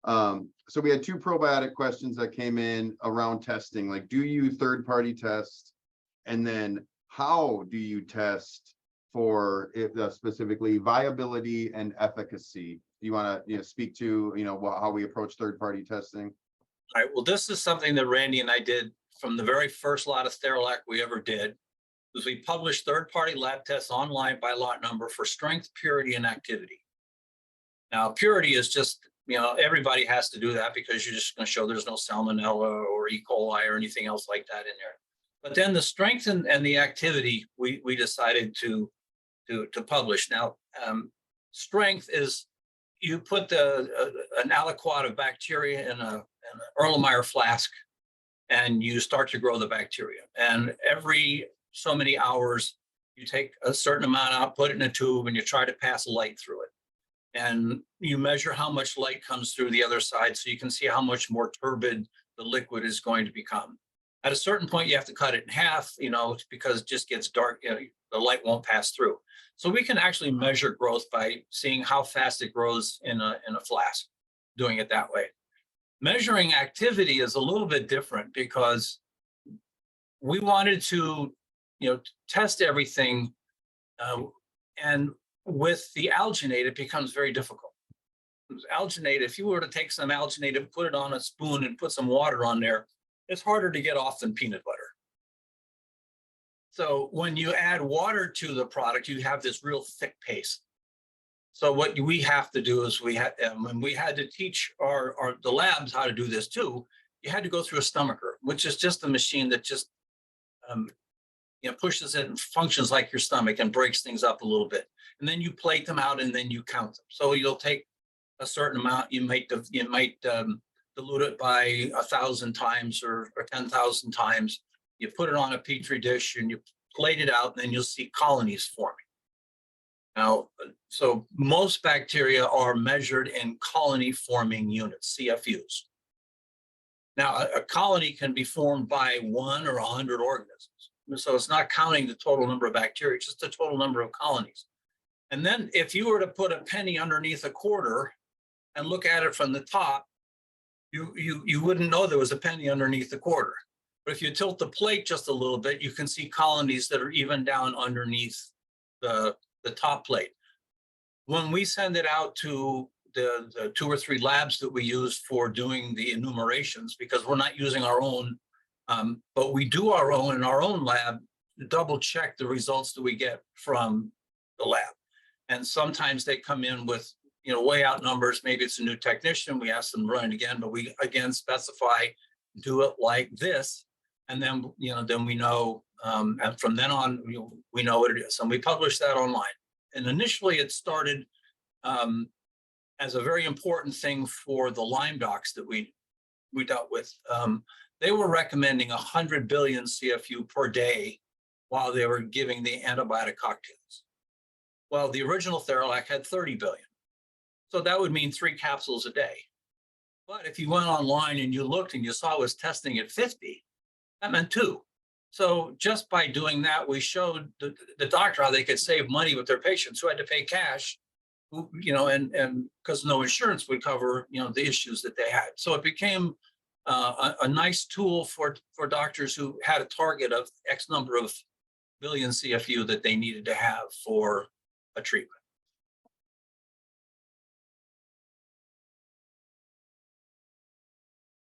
So we had two probiotic questions that came in around testing, like, do you third-party test? And then how do you test for it, specifically viability and efficacy? Do you want to, speak to, how we approach third-party testing? All right, well, this is something that Randy and I did from the very first lot of Sterilac we ever did, was we published third-party lab tests online by lot number for strength, purity, and activity. Now, purity is just, everybody has to do that because you're just going to show there's no salmonella or E. coli or anything else like that in there. But then the strength and the activity, we decided to publish. Now, strength is you put an aliquot of bacteria in an Erlenmeyer flask, and you start to grow the bacteria. And every so many hours, you take a certain amount out, put it in a tube, and you try to pass light through it. And you measure how much light comes through the other side so you can see how much more turbid the liquid is going to become. At a certain point, you have to cut it in half, because it just gets dark, the light won't pass through. So we can actually measure growth by seeing how fast it grows in a flask, doing it that way. Measuring activity is a little bit different because we wanted to, test everything. And with the alginate, it becomes very difficult. Alginate, if you were to take some alginate and put it on a spoon and put some water on there, it's harder to get off than peanut butter. So when you add water to the product, you have this real thick paste. So what we have to do is we had to teach the labs how to do this too. You had to go through a stomacher, which is just a machine that just pushes it and functions like your stomach and breaks things up a little bit. And then you plate them out and then you count them. So you'll take a certain amount. You might dilute it by 1,000 times or 10,000 times. You put it on a petri dish and you plate it out, and then you'll see colonies forming. Now, so most bacteria are measured in colony forming units, CFUs. Now, a colony can be formed by 1 or 100 organisms. So it's not counting the total number of bacteria, it's just the total number of colonies. And then if you were to put a penny underneath a quarter and look at it from the top, you wouldn't know there was a penny underneath the quarter. But if you tilt the plate just a little bit, you can see colonies that are even down underneath the top plate. When we send it out to the 2 or 3 labs that we use for doing the enumerations, because we're not using our own, but we do our own in our own lab to double check the results that we get from the lab. And sometimes they come in with, way out numbers. Maybe it's a new technician. We ask them to run it again, but we again specify, do it like this. And then, then we know, and from then on, we know what it is. And we publish that online. And initially it started as a very important thing for the Lyme docs that we dealt with. They were recommending 100 billion CFU per day while they were giving the antibiotic cocktails. Well, the original Sterilac had 30 billion. So that would mean 3 capsules a day. But if you went online and you looked and you saw it was testing at 50, that meant 2. So just by doing that, we showed the doctor how they could save money with their patients who had to pay cash, and because no insurance would cover, the issues that they had. So it became a nice tool for doctors who had a target of X number of billion CFU that they needed to have for a treatment.